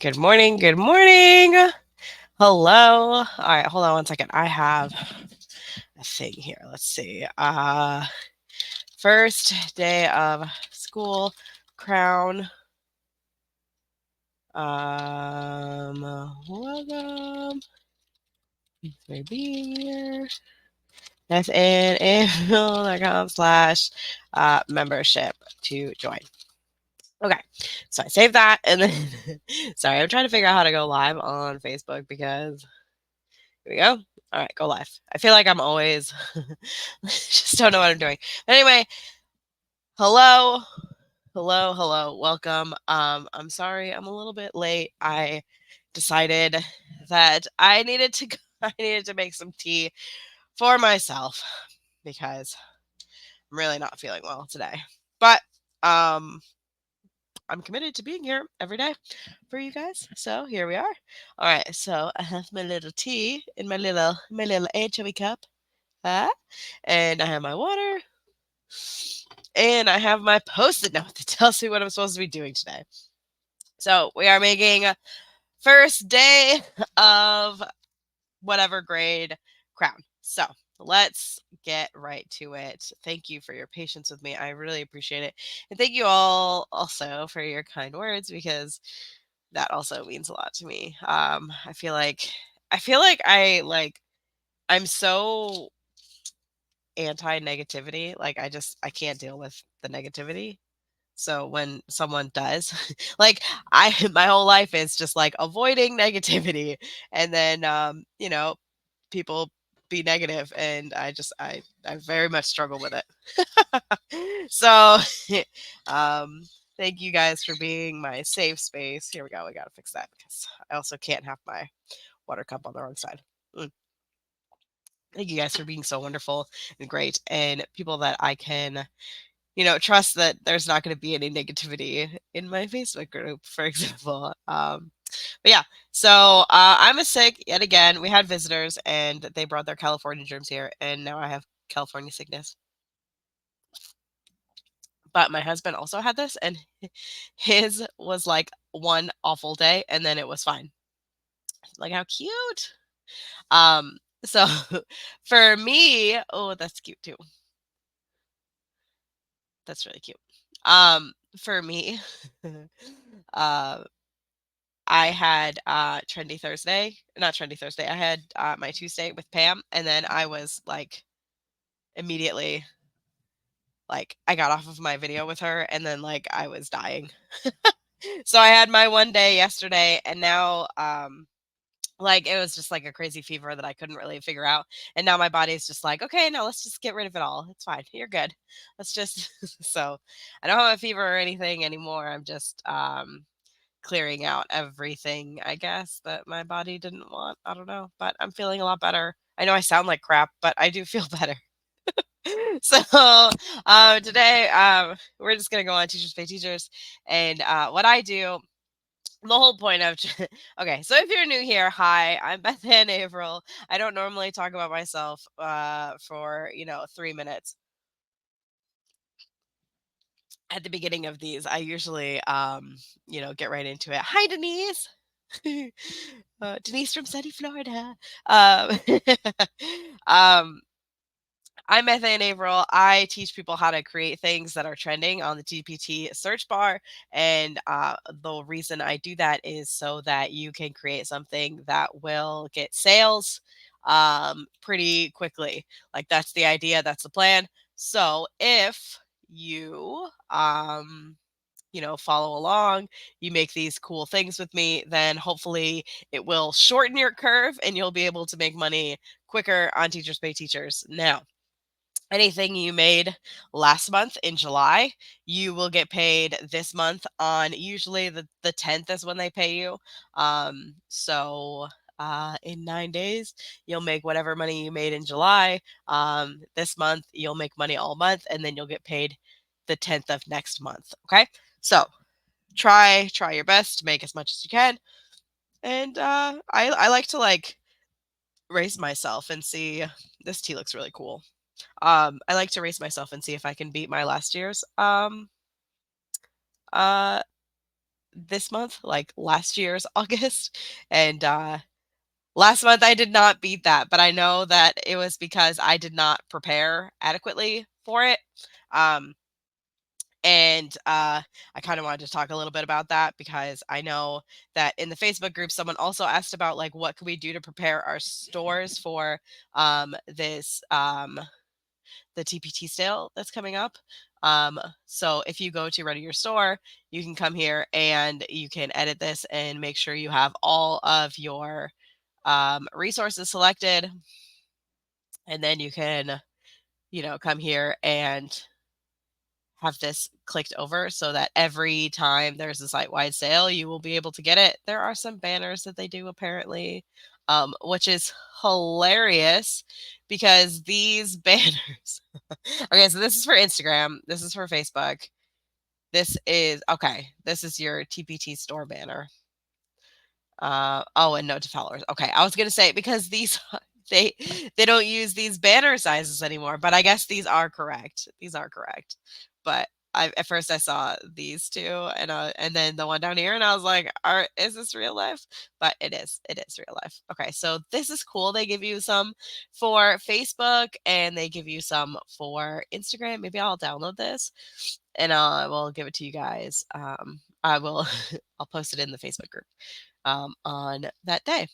Good morning. Good morning. Hello. All right, hold on one second. I have a thing here. Let's see. First day of school, crown. Welcome. Thanks for being here. That's in Averill.com/membership to join. Okay, so I saved that, and then sorry, I'm trying to figure out how to go live on Facebook because here we go. All right, go live. I feel like I'm always just don't know what I'm doing. But anyway, hello, hello, welcome. I'm sorry I'm a little bit late. I decided that I needed to make some tea for myself because I'm really not feeling well today. But um I'm committed to being here every day for you guys. So here we are. All right, so I have my little tea in my little anchovy cup. Ah, and I have my water, and I have my post-it note that tells me what I'm supposed to be doing today. So we are making first day of whatever grade crown. So let's get right to it. Thank you for your patience with me. I really appreciate it. And thank you all also for your kind words because that also means a lot to me. I feel like I'm so anti-negativity. Like I can't deal with the negativity. So when someone does, like I my whole life is just like avoiding negativity and then people be negative and I very much struggle with it. So um thank you guys for being my safe space. Here we go. We got to fix that because I also can't have my water cup on the wrong side. Mm. Thank you guys for being so wonderful and great and people that I can trust that there's not going to be any negativity in my Facebook group, for example. But yeah, so I'm a sick yet again. We had visitors and they brought their California germs here, and now I have California sickness. But my husband also had this, and his was like one awful day, and then it was fine. Like how cute. So for me, oh, that's cute too. That's really cute. For me, uh, I had Trendy Thursday, not Trendy Thursday. I had my Tuesday with Pam, and then I was like immediately like I got off of my video with her, and then like I was dying. So I had my one day yesterday, and now like it was just like a crazy fever that I couldn't really figure out, and now my body's just like, okay, no, let's just get rid of it all. It's fine. You're good. Let's just so I don't have a fever or anything anymore. I'm just clearing out everything, I guess, that my body didn't want. I don't know, but I'm feeling a lot better. I know I sound like crap, but I do feel better. So today we're just gonna go on Teachers Pay Teachers, and what I do. The whole point of okay, so if you're new here, hi, I'm Beth Ann Averill. I don't normally talk about myself for 3 minutes at the beginning of these. I usually get right into it. Hi, Denise. Denise from sunny Florida. Um, um, I'm Beth Ann Averill. I teach people how to create things that are trending on the GPT search bar. And the reason I do that is so that you can create something that will get sales pretty quickly. Like that's the idea, that's the plan. So if you follow along, you make these cool things with me, then hopefully it will shorten your curve and you'll be able to make money quicker on Teachers Pay Teachers. Now, anything you made last month in July, you will get paid this month on usually the 10th is when they pay you. So in 9 days, you'll make whatever money you made in July. This month, you'll make money all month, and then you'll get paid the 10th of next month. Okay. So try your best to make as much as you can. And I like to like race myself and see this tea looks really cool. I like to race myself and see if I can beat my last year's uh this month, like last year's August. And last month I did not beat that, but I know that it was because I did not prepare adequately for it. Um, and I kind of wanted to talk a little bit about that because I know that in the Facebook group, someone also asked about like what can we do to prepare our stores for this the TPT sale that's coming up. So if you go to Ready Your Store, you can come here and you can edit this and make sure you have all of your resources selected, and then you can, come here and have this clicked over so that every time there's a site-wide sale, you will be able to get it. There are some banners that they do apparently, which is hilarious because these banners. Okay, so this is for Instagram. This is for Facebook. This is your TPT store banner. Oh, and note to followers. Okay, I was gonna say because these they they don't use these banner sizes anymore, but I guess these are correct. These are correct. But at first I saw these two and then the one down here and I was like, is this real life? But it is. It is real life. Okay, so this is cool. They give you some for Facebook and they give you some for Instagram. Maybe I'll download this and I will give it to you guys. I will I'll post it in the Facebook group on that day.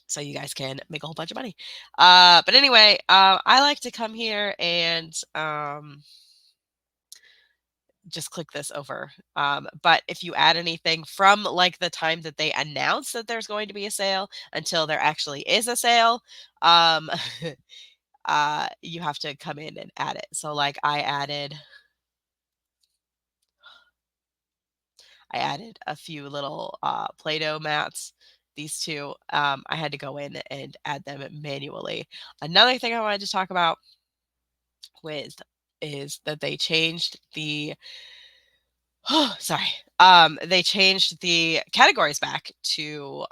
So you guys can make a whole bunch of money. But anyway, I like to come here and just click this over. But if you add anything from like the time that they announce that there's going to be a sale until there actually is a sale, um, you have to come in and add it. So like I added a few little Play-Doh mats. These two, I had to go in and add them manually. Another thing I wanted to talk about with is that they changed the sorry. They changed the categories back to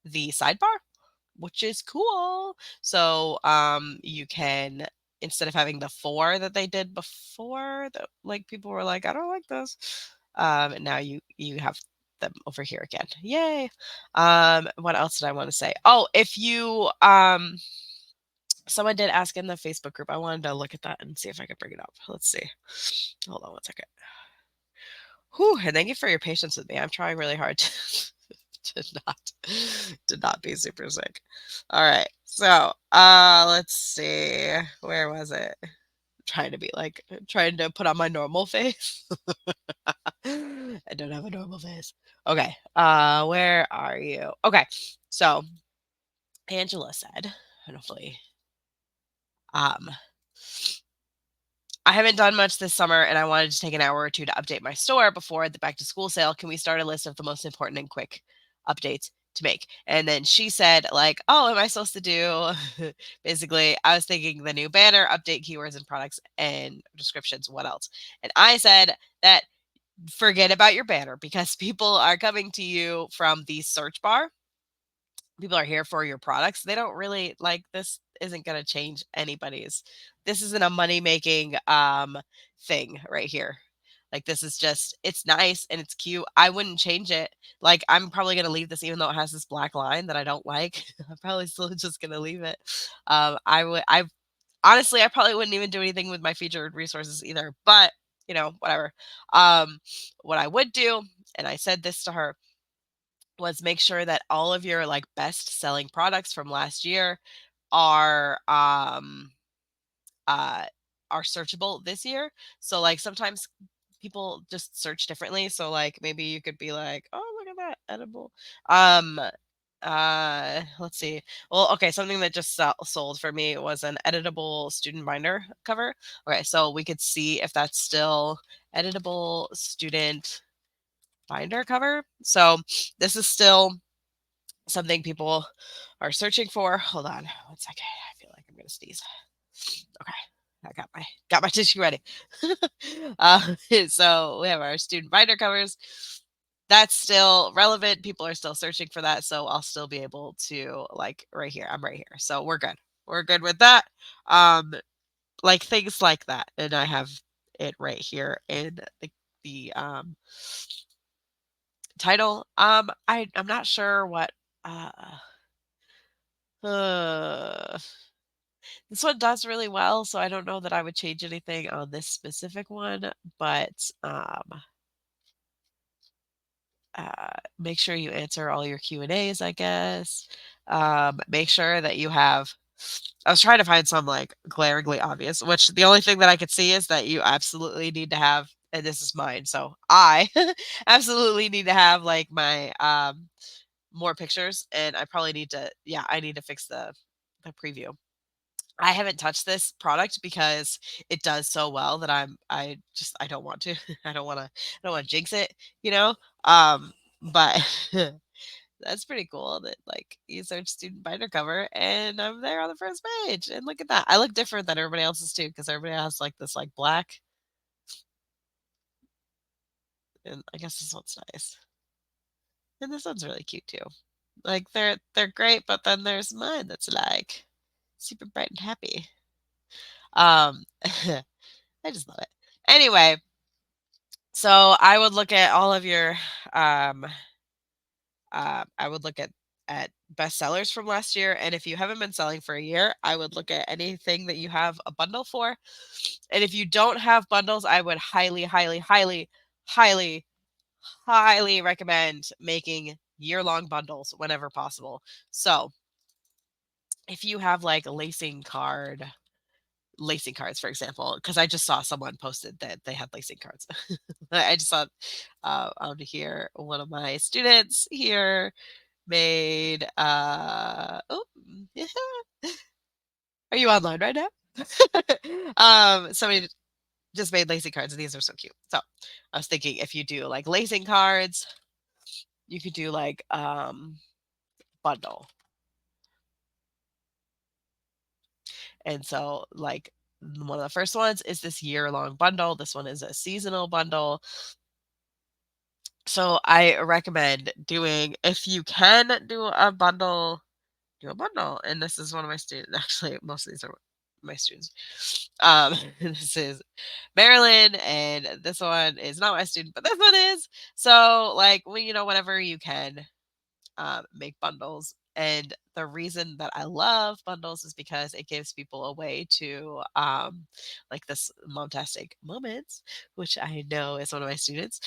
the sidebar, which is cool. So you can, instead of having the four that they did before, that like people were like, I don't like this. Now you have them over here again. Yay. What else did I want to say? Oh, if you someone did ask in the Facebook group. I wanted to look at that and see if I could bring it up. Let's see. Hold on one second. Whew, and thank you for your patience with me. I'm trying really hard to, to not to not be super sick. All right. So, let's see. Where was it? Trying to be like trying to put on my normal face. I don't have a normal face. Okay. Where are you? Okay. So, Angela said, and hopefully um I haven't done much this summer and I wanted to take an hour or two to update my store before the back to school sale. Can we start a list of the most important and quick updates to make? And then she said, like, oh, am I supposed to do basically, I was thinking the new banner, update keywords and products and descriptions. What else? And I said that forget about your banner because people are coming to you from the search bar. People are here for your products. They don't really like this isn't going to change anybody's. This isn't a money making thing right here. Like this is just it's nice and it's cute. I wouldn't change it. Like I'm probably going to leave this even though it has this black line that I don't like. I'm probably still just going to leave it. I honestly I probably wouldn't even do anything with my featured resources either, but whatever. What I would do, and I said this to her, was make sure that all of your like best selling products from last year are uh are searchable this year. So like sometimes people just search differently. So like maybe you could be like, oh look at that edible. Um let's see. Well, okay, something that just sold for me was an editable student binder cover. Okay, so we could see if that's still editable student binder cover. So this is still something people are searching for. Hold on one second. I feel like I'm gonna sneeze. Okay. I got my tissue ready. So we have our student binder covers. That's still relevant. People are still searching for that. So I'll still be able to like right here. I'm right here. So we're good. We're good with that. Like things like that. And I have it right here in the Title, I'm not sure what, uh, uh, this one does really well, so I don't know that I would change anything on this specific one, but, make sure you answer all your Q&As, I guess. Make sure that you have I was trying to find some, like, glaringly obvious, which the only thing that I could see is that you absolutely need to have and this is mine, so I absolutely need to have, like, my, more pictures, and I probably need to yeah, I need to fix the preview. I haven't touched this product because it does so well that I don't want to. I don't wanna jinx it, you know? But that's pretty cool that, like, you search student binder cover and I'm there on the first page, and look at that. I look different than everybody else's too, because everybody has, like, this, like, black, and I guess this one's nice. And this one's really cute too. Like, they're great, but then there's mine that's, like, super bright and happy. Um, I just love it. Anyway, so I would look at all of your, um, I would look at bestsellers from last year, and if you haven't been selling for a year, I would look at anything that you have a bundle for. And if you don't have bundles, I would highly, highly, highly, highly, highly recommend making year-long bundles whenever possible. So if you have like a lacing cards, for example, because I just saw someone posted that they had lacing cards. I just saw on here one of my students here made oh yeah. Are you online right now? Somebody just made lacing cards and these are so cute. So I was thinking if you do like lacing cards, you could do like bundle. And so like one of the first ones is this year-long bundle. This one is a seasonal bundle. So I recommend doing if you can do a bundle. And this is one of my students. Actually, most of these are my students. This is Maryland, and this one is not my student, but this one is. So, like, well, whenever you can, make bundles. And the reason that I love bundles is because it gives people a way to, like this Momtastic Moments, which I know is one of my students.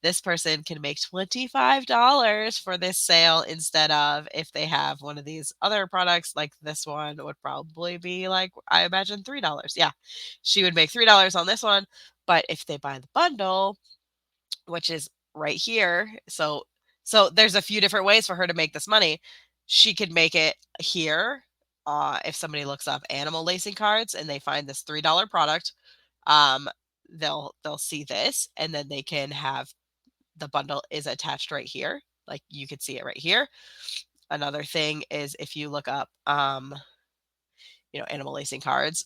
This person can make $25 for this sale instead of if they have one of these other products, like this one would probably be like, I imagine $3. Yeah, she would make $3 on this one. But if they buy the bundle, which is right here. So there's a few different ways for her to make this money. She could make it here. If somebody looks up animal lacing cards and they find this $3 product, um, they'll see this and then they can have the bundle is attached right here. Like you could see it right here. Another thing is if you look up animal lacing cards,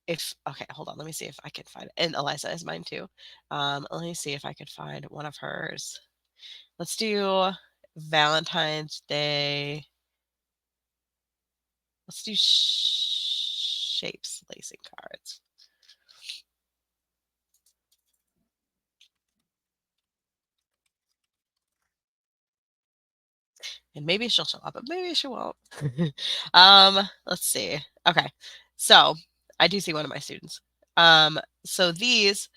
if okay, hold on, let me see if I can find it. And Eliza is mine too. Let me see if I could find one of hers. Let's do Valentine's Day. Let's do shapes lacing cards. And maybe she'll show up, but maybe she won't. Let's see. Okay. So I do see one of my students. So these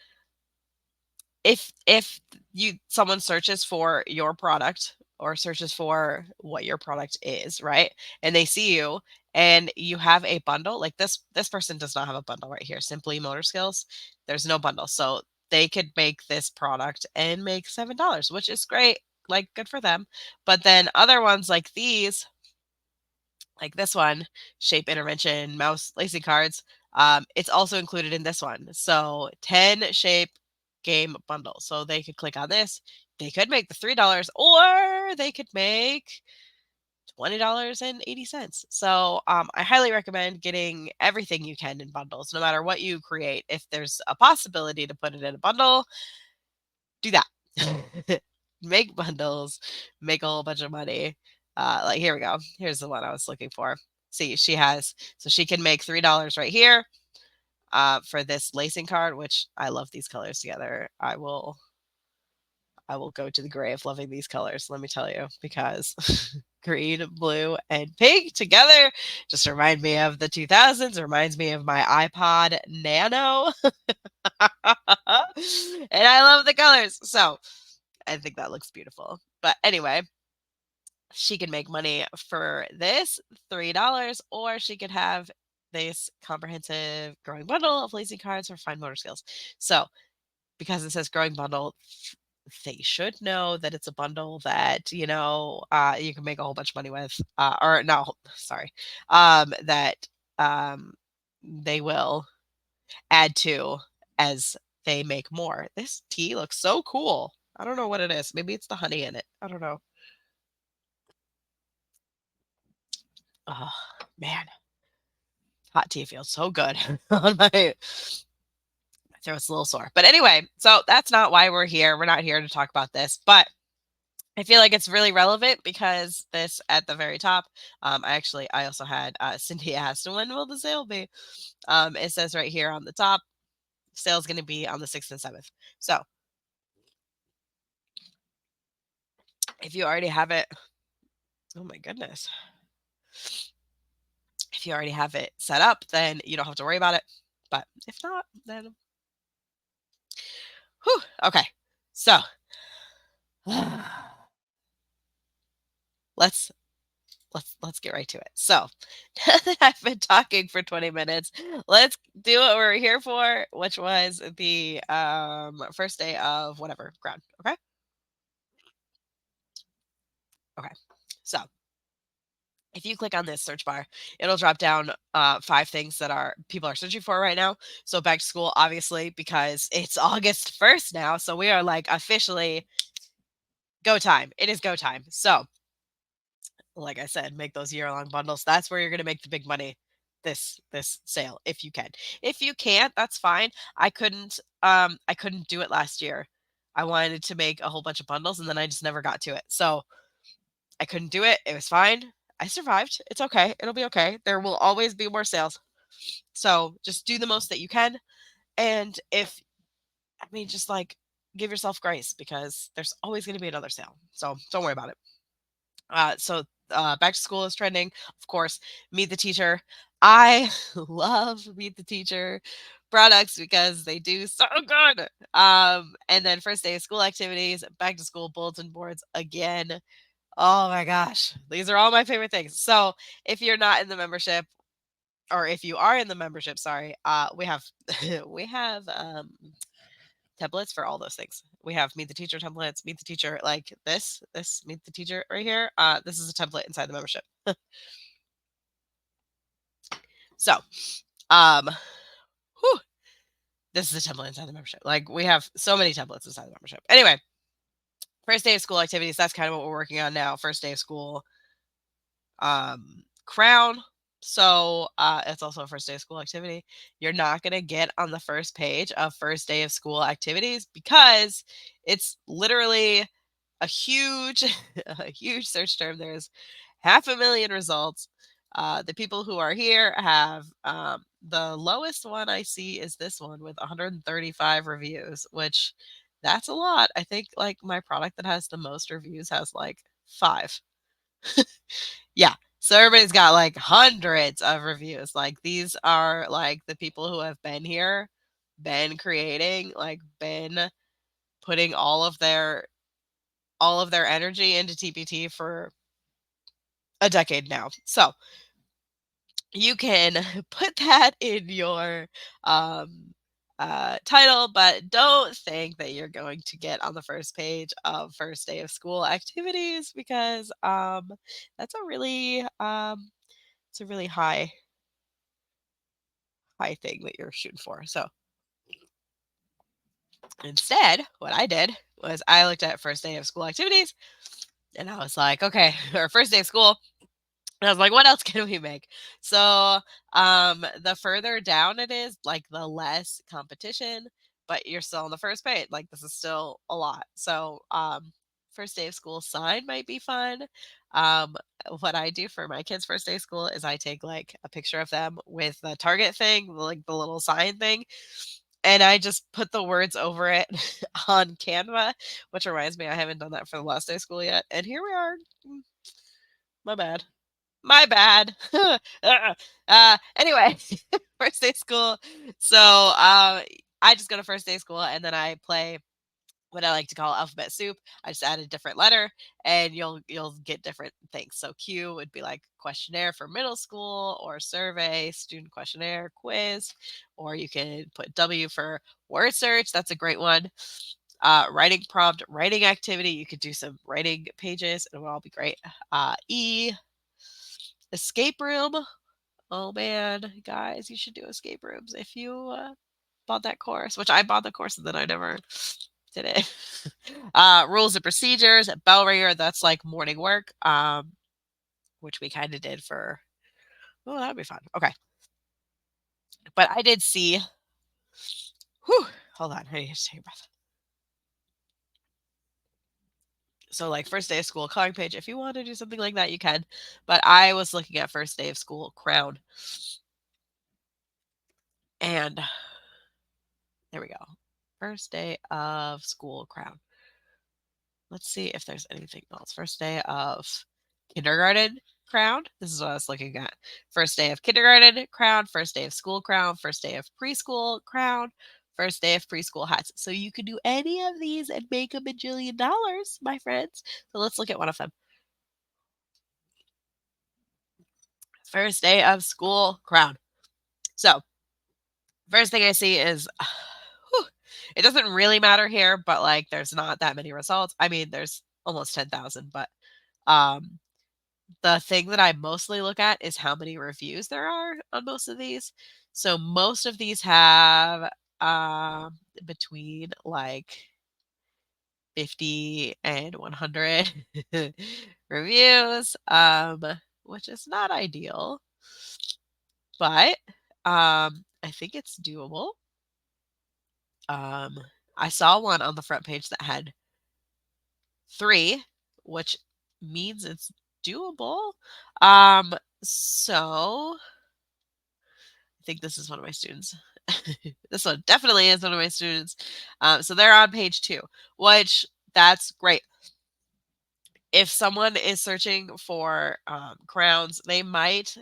if you someone searches for your product or searches for what your product is, right? And they see you and you have a bundle, like this person does not have a bundle right here, simply motor skills. There's no bundle. So they could make this product and make $7, which is great. Like good for them. But then other ones like these, like this one, shape intervention, mouse lacing cards, it's also included in this one. So 10 shape game bundle. So they could click on this. They could make the $3 or they could make $20.80. So I highly recommend getting everything you can in bundles, no matter what you create. If there's a possibility to put it in a bundle, do that. Make bundles, make a whole bunch of money. Like here we go. Here's the one I was looking for. See, so she can make $3 right here for this lacing card, which I love these colors together. I will go to the grave loving these colors, let me tell you, because green, blue, and pink together just remind me of the 2000s, reminds me of my iPod Nano. And I love the colors. So I think that looks beautiful. But anyway, she can make money for this $3, or she could have this comprehensive growing bundle of lazy cards for fine motor skills. So because it says growing bundle, they should know that it's a bundle that you can make a whole bunch of money with, or no, sorry, that they will add to as they make more. This tea looks so cool. I don't know what it is. Maybe it's the honey in it. I don't know. Oh man, hot tea feels so good on my throat's a little sore. But anyway, so that's not why we're here. We're not here to talk about this, but I feel like it's really relevant because this at the very top, I also had Cindy asked, when will the sale be? It says right here on the top, sale's going to be on the 6th and 7th. So if you already have it, oh my goodness. If you already have it set up, then you don't have to worry about it. But if not, then whew, okay. So let's let's get right to it. So now that I've been talking for 20 minutes, let's do what we're here for, which was the first day of whatever ground. Okay. Okay. So if you click on this search bar, it'll drop down 5 things that are people are searching for right now. So back to school, obviously, because it's August 1st now. So we are like officially go time. It is go time. So like I said, make those year-long bundles. That's where you're going to make the big money this sale if you can. If you can't, that's fine. I couldn't do it last year. I wanted to make a whole bunch of bundles and then I just never got to it. So I couldn't do it. It was fine. I survived. It's okay. It'll be okay. There will always be more sales. So just do the most that you can. And just like give yourself grace because there's always going to be another sale. So don't worry about it. Back to school is trending. Of course, Meet the Teacher. I love Meet the Teacher products because they do so good. And then first day of school activities, back to school bulletin boards again. Oh my gosh, these are all my favorite things. So if you're not in the membership, or if you are in the membership, sorry, we have we have templates for all those things. We have Meet the Teacher templates, Meet the Teacher like this Meet the Teacher right here. This is a template inside the membership. So, um, whew, this is a template inside the membership. Like we have so many templates inside the membership. Anyway, first day of school activities. That's kind of what we're working on now. First day of school, crown. So it's also a first day of school activity. You're not going to get on the first page of first day of school activities because it's literally a huge, a huge search term. There's 500,000 results. The people who are here have the lowest one I see is this one with 135 reviews, which that's a lot. I think like my product that has the most reviews has like 5. Yeah. So everybody's got like hundreds of reviews. Like these are like the people who have been here, been creating, like been putting all of their energy into TPT for a decade now. So you can put that in your title, but don't think that you're going to get on the first page of first day of school activities because that's a really it's a really high thing that you're shooting for. So instead, what I did was I looked at first day of school activities and I was like, okay, or first day of school. And I was like, what else can we make? So the further down it is, like the less competition, but you're still on the first page. Like this is still a lot. So first day of school sign might be fun. Um, what I do for my kids' first day of school is I take like a picture of them with the Target thing, like the little sign thing, and I just put the words over it on Canva, which reminds me I haven't done that for the last day of school yet. And here we are. My bad. My bad. Anyway, first day of school. So I just go to first day of school and then I play what I like to call alphabet soup. I just add a different letter and you'll get different things. So Q would be like questionnaire for middle school or survey, student questionnaire, quiz, or you can put W for word search. That's a great one. Writing prompt, writing activity. You could do some writing pages. It will all be great. E, escape room. Oh man, guys, you should do escape rooms if you bought that course, which I bought the course and then I never did it. Rules and procedures, bell ringer, that's like morning work, which we kind of did for, oh, that'd be fun. Okay. But I did see, whew, hold on, I need to take a breath. So like first day of school coloring page, if you want to do something like that, you can. But I was looking at first day of school crown. And there we go. First day of school crown. Let's see if there's anything else. First day of kindergarten crown. This is what I was looking at. First day of kindergarten crown, first day of school crown, first day of preschool crown, first day of preschool hats. So you could do any of these and make a bajillion dollars, my friends. So let's look at one of them. First day of school crown. So first thing I see is whew, it doesn't really matter here, but like there's not that many results. I mean, there's almost 10,000, but um the thing that I mostly look at is how many reviews there are on most of these. So most of these have between like 50 and 100 reviews, which is not ideal, but I think it's doable. Um, I saw one on the front page that had 3, which means it's doable. Um, so I think this is one of my students. This one definitely is one of my students. So they're on page 2, which that's great. If someone is searching for crowns, they might,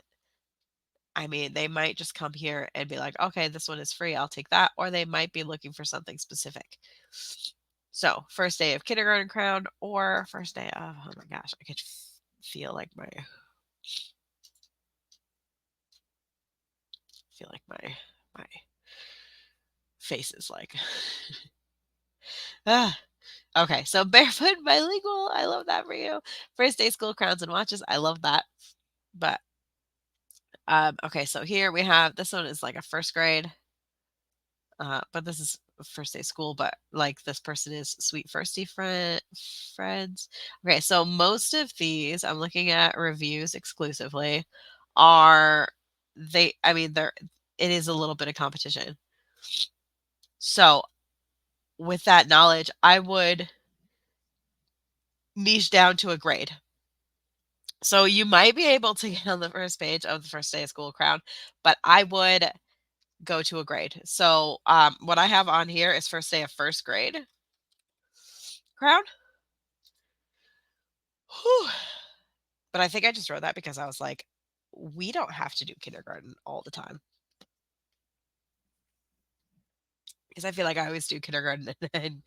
I mean, they might just come here and be like, okay, this one is free. I'll take that. Or they might be looking for something specific. So first day of kindergarten crown or first day of, oh my gosh, I could feel like my my face is like ah. Okay, so barefoot bilingual, I love that for you. First day school crowns and watches, I love that. But okay, so here we have this one is like a first grade, but this is first day school. But like this person is sweet firsty friends. Okay, so most of these I'm looking at reviews exclusively are they. I mean, they're it is a little bit of competition. So with that knowledge, I would niche down to a grade. So you might be able to get on the first page of the first day of school crown, but I would go to a grade. So what I have on here is first day of first grade crown. Whew. But I think I just wrote that because I was like, we don't have to do kindergarten all the time. Because I feel like I always do kindergarten and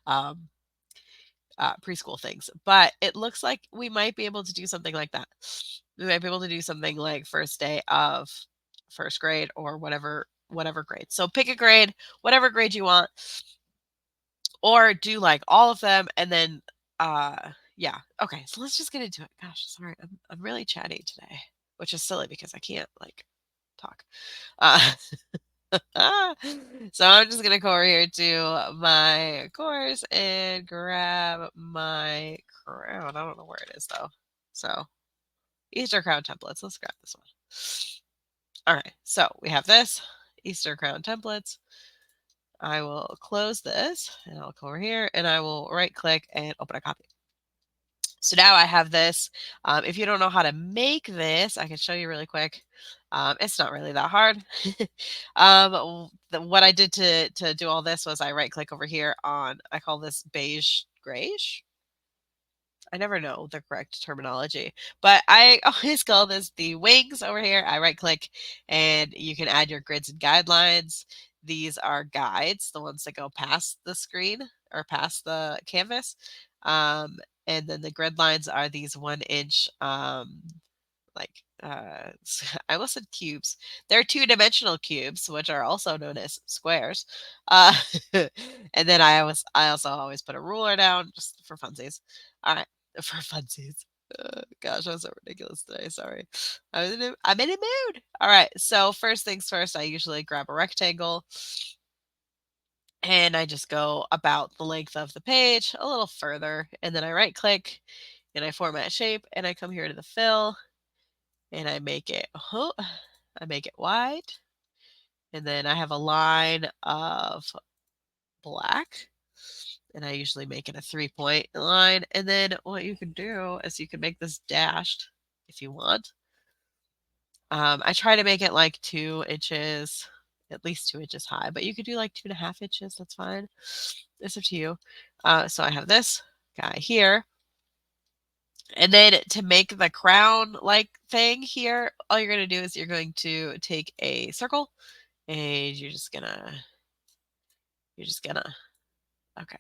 um, preschool things. But it looks like we might be able to do something like that. We might be able to do something like first day of first grade or whatever grade. So pick a grade, whatever grade you want, or do like all of them and then yeah. Okay, so let's just get into it. Gosh, sorry. I'm really chatty today, which is silly because I can't like talk. Uh so I'm just gonna go over here to my course and grab my crown. I don't know where it is though. So Easter crown templates. Let's grab this one. All right, so we have this Easter crown templates. I will close this and I'll come over here and I will right click and open a copy. So now I have this. If you don't know how to make this, I can show you really quick. It's not really that hard. what I did to do all this was I right click over here on, I call this beige grayish. I never know the correct terminology, but I always call this the wings over here. I right click and you can add your grids and guidelines. These are guides, the ones that go past the screen or past the canvas. Um, and then the grid lines are these 1 inch like I almost said cubes. They're two-dimensional cubes, which are also known as squares. Uh, and then I also always put a ruler down just for funsies. All right, for funsies. Gosh, I was so ridiculous today. Sorry, I'm in a mood. All right, so first things first, I usually grab a rectangle and I just go about the length of the page a little further, and then I right click and I format shape, and I come here to the fill and I make it wide, and then I have a line of black, and I usually make it a 3-point line. And then what you can do is you can make this dashed if you want. I try to make it like 2 inches, at least 2 inches high, but you could do like 2.5 inches. That's fine. It's up to you. So I have this guy here. And then to make the crown like thing here, all you're going to do is you're going to take a circle and you're just gonna, okay.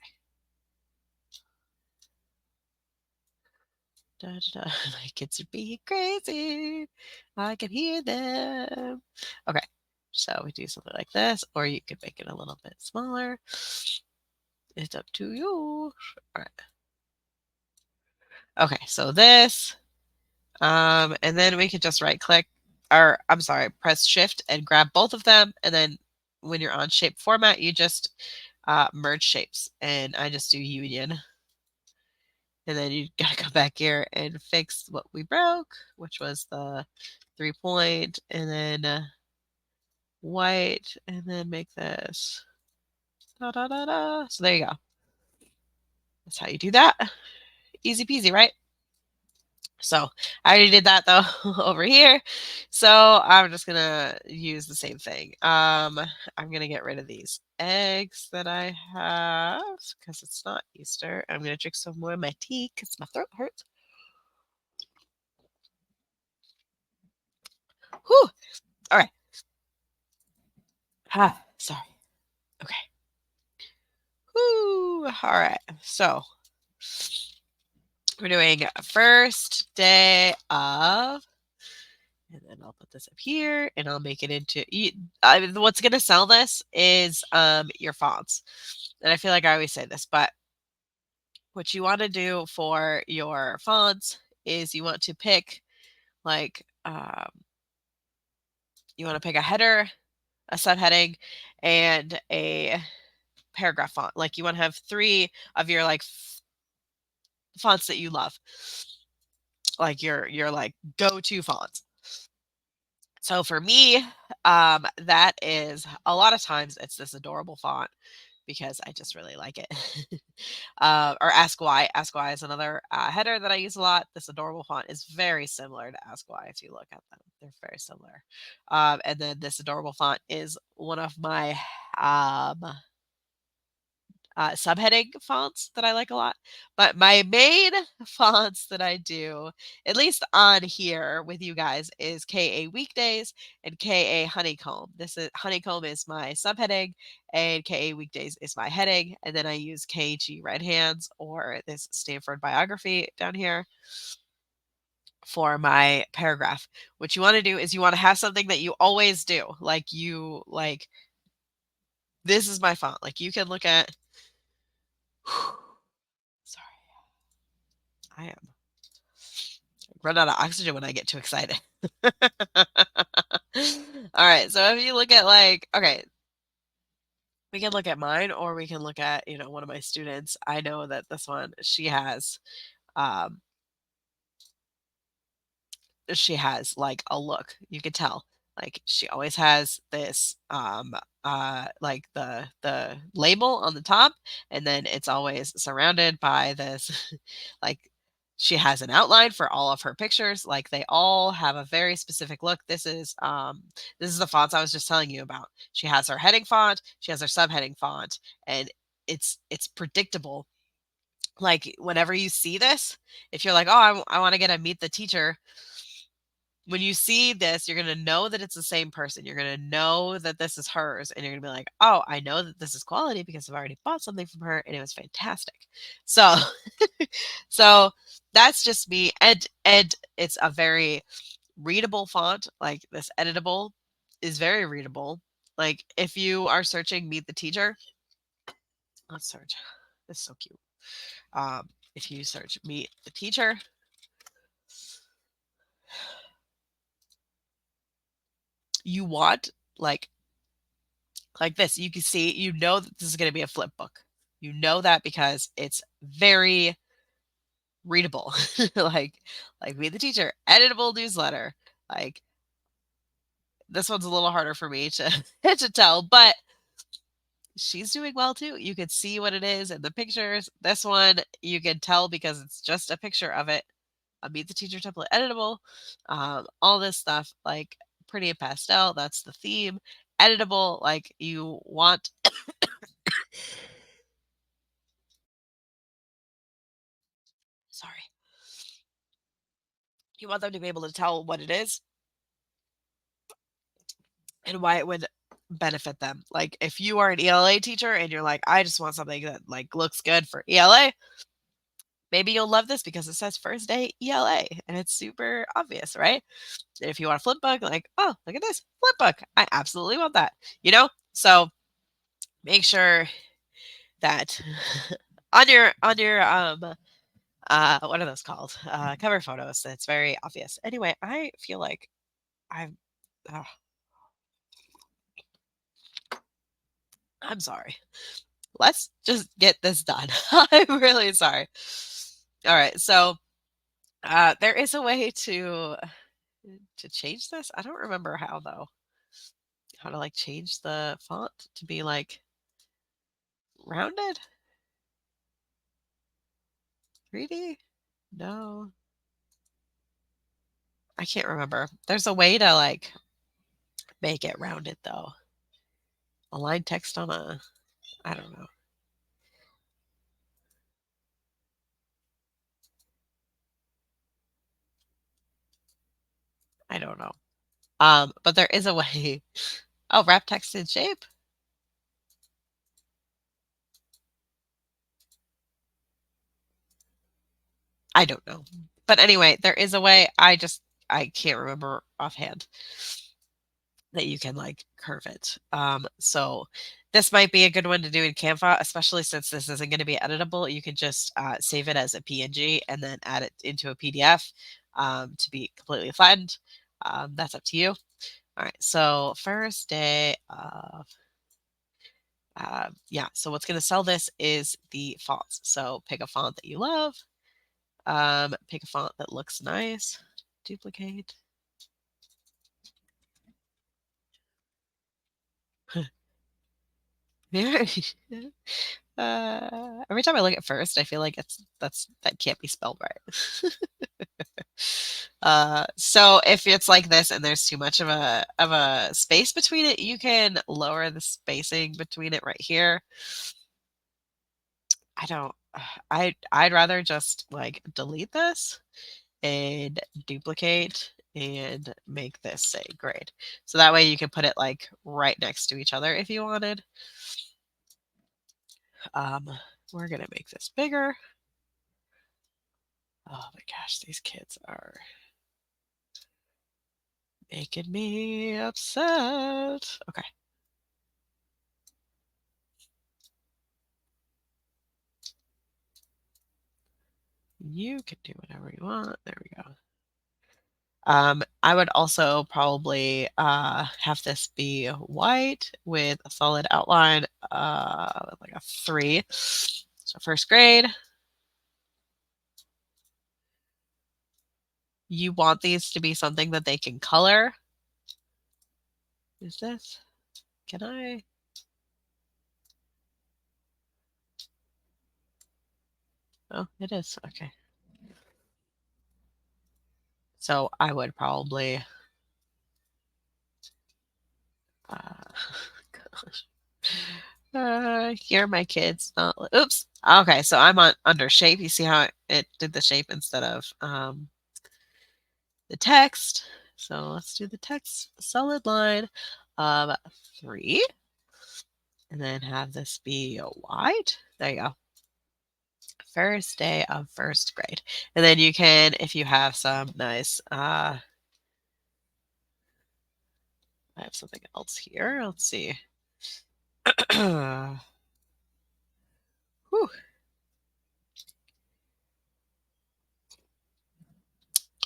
Da, da, da. My kids are being crazy. I can hear them. Okay. So we do something like this, or you could make it a little bit smaller. It's up to you. All right. Okay. So this, and then we could just right click, or I'm sorry, press shift and grab both of them. And then when you're on shape format, you just merge shapes, and I just do union. And then you gotta come back here and fix what we broke, which was the 3-point, and then white, and then make this da da da da. So there you go. That's how you do that. Easy peasy, right? So I already did that though over here. So I'm just gonna use the same thing. I'm gonna get rid of these eggs that I have because it's not Easter. I'm gonna drink some more of my tea because my throat hurts. Whew. All right. Sorry. Okay. Whoo! All right. So we're doing first day of, and then I'll put this up here and I'll make it into, what's going to sell this is your fonts. And I feel like I always say this, but what you want to do for your fonts is you want to pick like, you want to pick a header, a subheading, and a paragraph font. Like you want to have 3 of your like fonts that you love, like your like go-to fonts. So for me, that is a lot of times it's this adorable font because I just really like it. Or Ask Why. Ask Why is another header that I use a lot. This adorable font is very similar to Ask Why if you look at them. They're very similar. And then this adorable font is one of my um, subheading fonts that I like a lot. But my main fonts that I do, at least on here with you guys, is KA Weekdays and KA Honeycomb. This is Honeycomb is my subheading, and KA Weekdays is my heading. And then I use KG Red Hands or this Stanford biography down here for my paragraph. What you want to do is you want to have something that you always do. Like this is my font. Like you can look at sorry. I am run out of oxygen when I get too excited. All right. So if you look at like, okay, we can look at mine or we can look at, one of my students. I know that this one, um, she has like a look. You could tell. Like she always has this like the label on the top, and then it's always surrounded by this like She has an outline for all of her pictures. Like they all have a very specific look. This is the fonts I was just telling you about. She has her heading font, she has her subheading font, and it's predictable. Like whenever you see this, if you're like, oh, I want to get a meet the teacher, when you see this, you're going to know that it's the same person. You're going to know that this is hers. And you're going to be like, oh, I know that this is quality because I've already bought something from her and it was fantastic. So, so that's just me. And it's a very readable font. Like this editable is very readable. Like if you are searching Meet the Teacher, let's search. It's so cute. If you search Meet the Teacher, you want like this. You can see, you know that this is going to be a flip book. You know that because it's very readable. like Meet the Teacher, editable newsletter. Like this one's a little harder for me to to tell, but she's doing well too. You can see what it is in the pictures. This one you can tell because it's just a picture of it. A Meet the Teacher template editable. All this stuff like pretty and pastel. That's the theme. Editable, like you want sorry. You want them to be able to tell what it is and why it would benefit them. Like if you are an ELA teacher and you're like, I just want something that like looks good for ELA, maybe you'll love this because it says first day ELA and it's super obvious, right? And if you want a flip book, like, oh, look at this flip book. I absolutely want that, you know? So make sure that on your what are those called? Cover photos. It's very obvious. Anyway, I feel like I'm oh, I'm sorry. Let's just get this done. I'm really sorry. All right, so there is a way to change this. I don't remember how though. How to like change the font to be like rounded, 3D? No, I can't remember. There's a way to like make it rounded though. Align text on a. I don't know. I don't know. But there is a way. Oh, wrap text in shape. I don't know. But anyway, there is a way. I can't remember offhand that you can like curve it. So this might be a good one to do in Canva, especially since this isn't going to be editable. You can just save it as a PNG and then add it into a PDF to be completely flattened. That's up to you. All right. So first day of yeah. So what's going to sell this is the fonts. So pick a font that you love. Pick a font that looks nice. Duplicate. Every time I look at first, I feel like that can't be spelled right. So if it's like this and there's too much of a space between it, you can lower the spacing between it right here. I don't. I'd rather just like delete this and duplicate and make this say grade. So that way you can put it like right next to each other if you wanted. Um, we're gonna make this bigger. Oh my gosh, these kids are making me upset. Okay. You can do whatever you want. There we go. I would also probably have this be white with a solid outline, like a 3. So first grade. You want these to be something that they can color. Is this? Can I? Oh, it is. Okay. So I would probably, uh, here my kids. Oops. Okay, so I'm on under shape. You see how it did the shape instead of the text. So let's do the text solid line of 3, and then have this be a wide. There you go. First day of first grade. And then you can, if you have some nice, I have something else here. Let's see. Whew.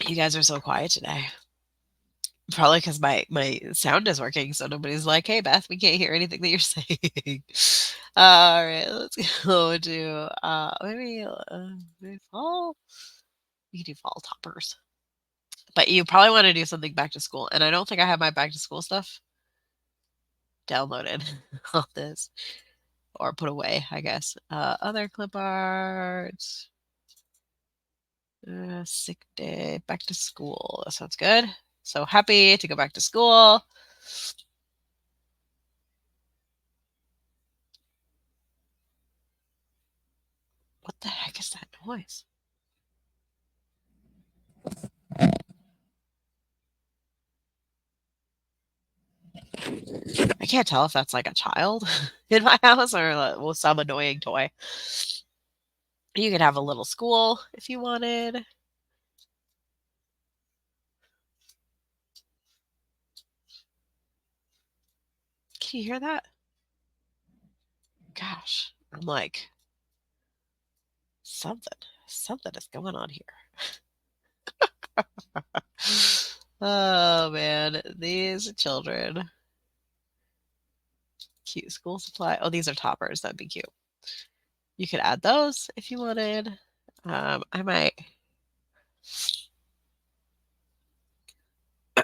You guys are so quiet today. Probably because my sound is working, so nobody's like, "Hey, Beth, we can't hear anything that you're saying." All right, let's go to maybe fall. We can do fall toppers, but you probably want to do something back to school. And I don't think I have my back to school stuff downloaded on this or put away. I guess other clip art. Sick day, back to school. That sounds good. So happy to go back to school. What the heck is that noise? I can't tell if that's like a child in my house or some annoying toy. You could have a little school if you wanted. Can you hear that? Gosh, I'm like, something is going on here. Oh man, these children. Cute school supply. Oh, these are toppers. That'd be cute. You could add those if you wanted. I might. I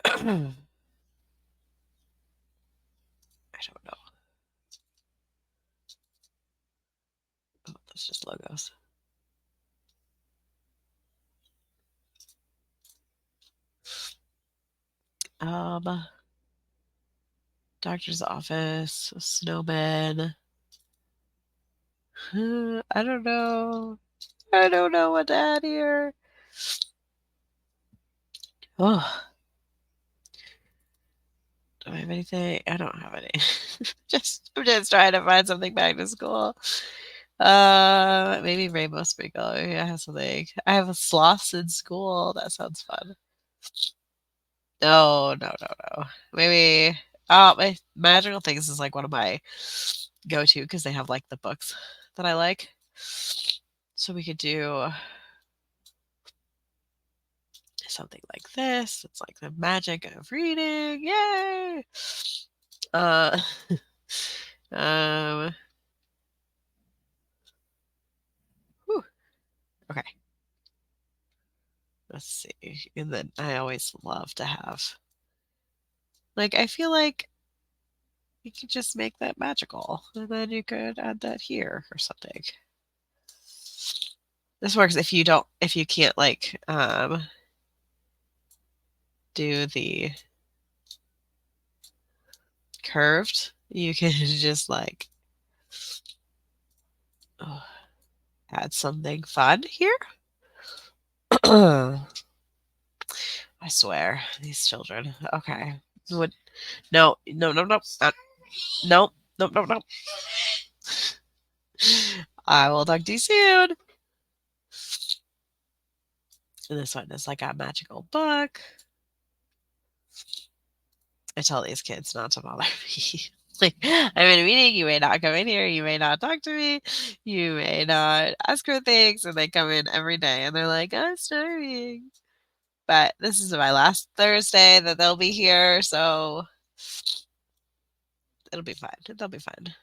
don't know. Oh, that's just logos. Doctor's office, snowman. I don't know. I don't know what to add here. Oh, do I have anything? I don't have any. I'm just trying to find something back to school. Maybe rainbow sprinkle. Maybe I have something. I have a sloths in school. That sounds fun. No, no, no, no. Maybe. Oh, my magical things is like one of my go-to because they have like the books that I like. So we could do something like this. It's like the magic of reading. Yay! Uh, um, whew, okay. Let's see. And then I always love to have, like, I feel like you could just make that magical, and then you could add that here or something. This works if you can't like do the curved. You can just like oh, add something fun here. I swear, these children. Okay. Would no, no, no, no, no, no, no, no. I will talk to you soon. And this one is like a magical book. I tell these kids not to bother me. Like, I'm in a meeting. You may not come in here. You may not talk to me. You may not ask for things. And they come in every day and they're like, I'm starving. But this is my last Thursday that they'll be here. So it'll be fine. They'll be fine.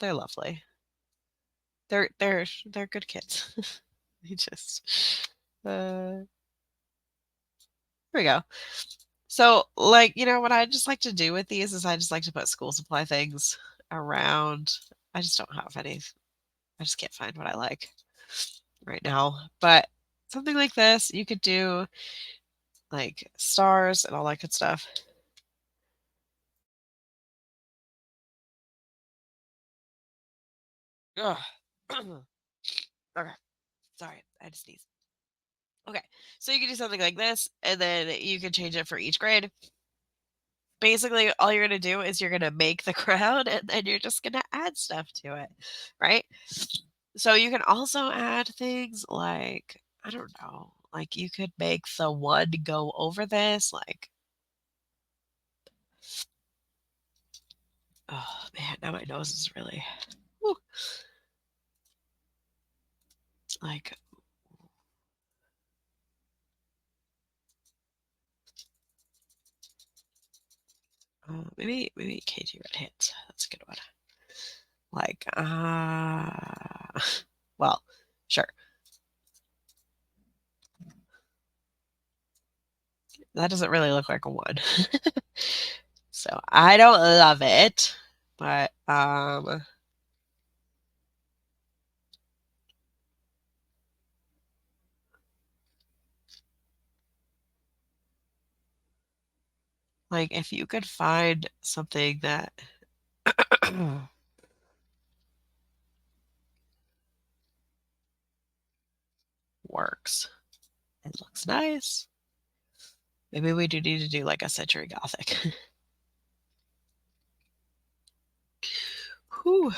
They're lovely. They're good kids. They just here we go. So like, what I just like to do with these is I just like to put school supply things around. I just don't have any. I just can't find what I like right now. But something like this, you could do like stars and all that good stuff. Ugh. Okay. Sorry, I had to sneeze. Okay. So you can do something like this, and then you can change it for each grade. Basically, all you're going to do is you're going to make the crown, and then you're just going to add stuff to it, right? So you can also add things like, I don't know, like you could make the one go over this, like, oh man, now my nose is really, whew, like, maybe KG Red Hits. That's a good one. Like, well, sure. That doesn't really look like a one. So I don't love it, but like if you could find something that works, it looks nice. Maybe we do need to do like a century gothic. Whew.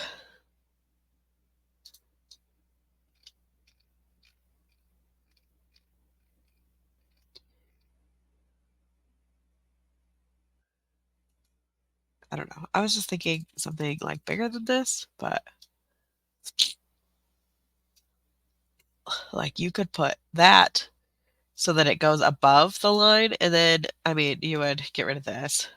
I don't know. I was just thinking something like bigger than this, but like you could put that so that it goes above the line, and then I mean you would get rid of this,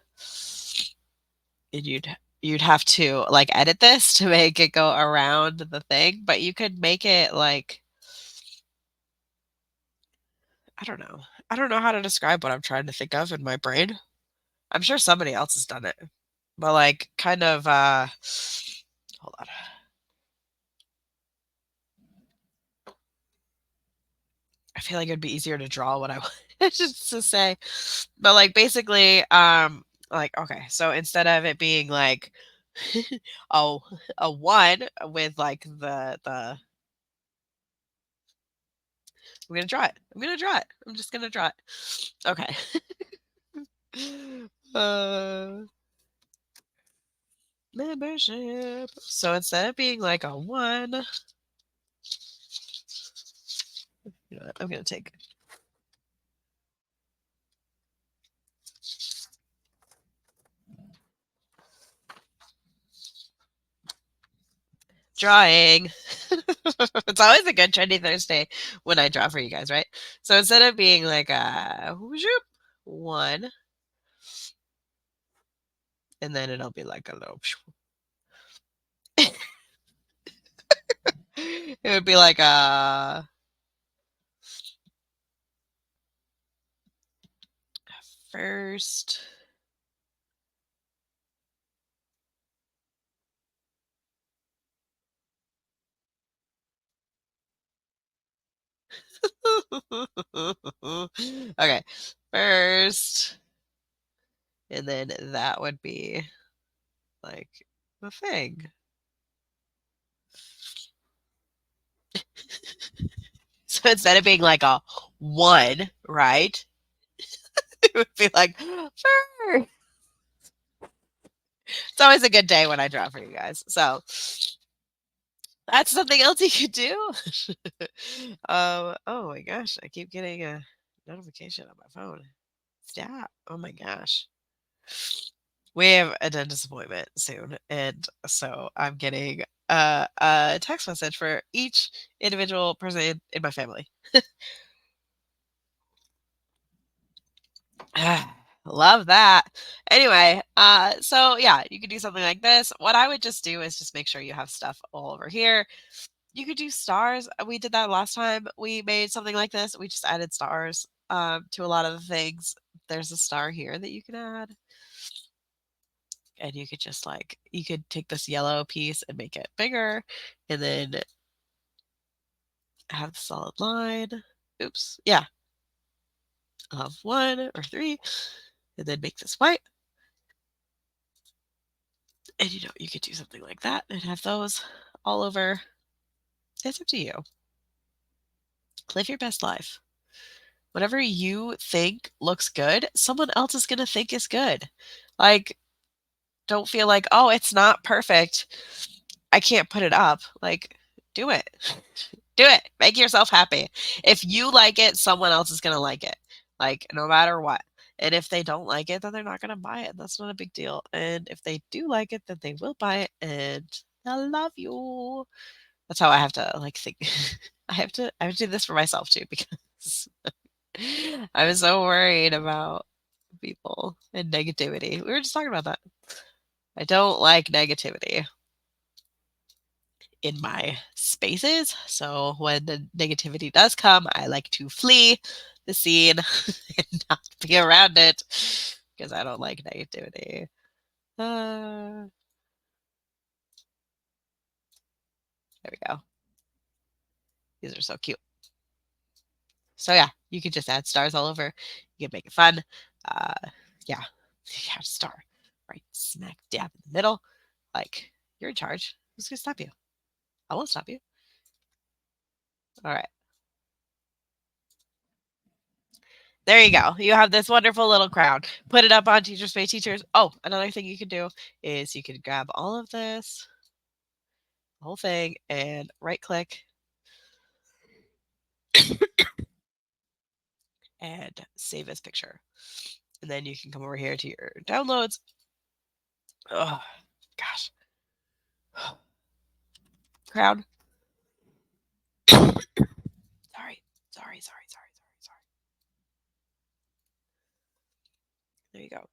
and you'd have to like edit this to make it go around the thing, but you could make it like I don't know. I don't know how to describe what I'm trying to think of in my brain. I'm sure somebody else has done it. But like kind of hold on. I feel like it'd be easier to draw what I wanted just to say. But like basically, like okay, so instead of it being like oh a one with like the I'm gonna draw it. I'm gonna draw it. I'm just gonna draw it. Okay. uh membership. So instead of being like a one, you know what, I'm gonna take drawing. It's always a good trendy Thursday when I draw for you guys, right? So instead of being like a whoop, one, and then it'll be like a little. It would be like a first. Okay, first, and then that would be like the thing. So instead of being like a one, right? It would be like, sure. It's always a good day when I draw for you guys. So that's something else you could do. Oh my gosh, I keep getting a notification on my phone. Stop. Oh my gosh. We have a dentist appointment soon, and so I'm getting a text message for each individual person in my family. Love that. Anyway, so yeah, you could do something like this. What I would just do is just make sure you have stuff all over here. You could do stars. We did that last time. We made something like this. We just added stars to a lot of the things. There's a star here that you can add. And you could just like, you could take this yellow piece and make it bigger and then have the solid line. Oops. Yeah. of 1 or 3, and then make this white. And you could do something like that and have those all over. It's up to you. Live your best life. Whatever you think looks good, someone else is going to think is good. Like, don't feel like, oh, it's not perfect, I can't put it up. Like, do it. Do it. Make yourself happy. If you like it, someone else is going to like it. Like, no matter what. And if they don't like it, then they're not going to buy it. That's not a big deal. And if they do like it, then they will buy it. And I love you. That's how I have to like think. I have to do this for myself too, because I'm so worried about people and negativity. We were just talking about that. I don't like negativity in my spaces. So when the negativity does come, I like to flee the scene and not be around it because I don't like negativity. There we go. These are so cute. So yeah, you could just add stars all over. You can make it fun. Uh, yeah, yeah, star right smack dab in the middle. Like, you're in charge. Who's gonna stop you? I won't stop you. All right. There you go. You have this wonderful little crown. Put it up on Teachers Pay Teachers. Oh, another thing you can do is you can grab all of this, whole thing, and right click and save as picture. And then you can come over here to your downloads. Oh, gosh. Crown. Sorry. Sorry. There you go.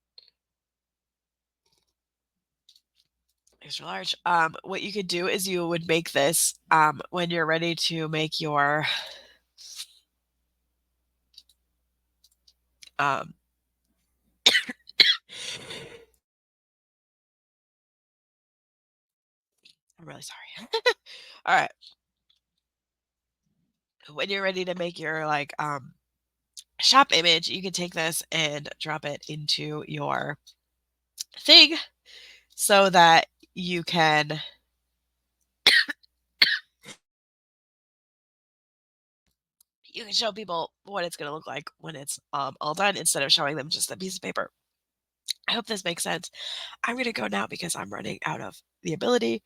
Extra large. What you could do is you would make this when you're ready to make your um I'm really sorry. All right. When you're ready to make your like shop image, you can take this and drop it into your thing so that you can show people what it's going to look like when it's all done instead of showing them just a piece of paper. I hope this makes sense. I'm going to go now because I'm running out of the ability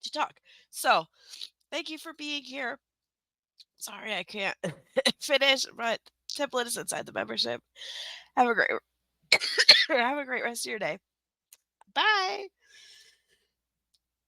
to talk. So, thank you for being here. Sorry I can't finish, but template is inside the membership. Have a great have a great rest of your day. Bye.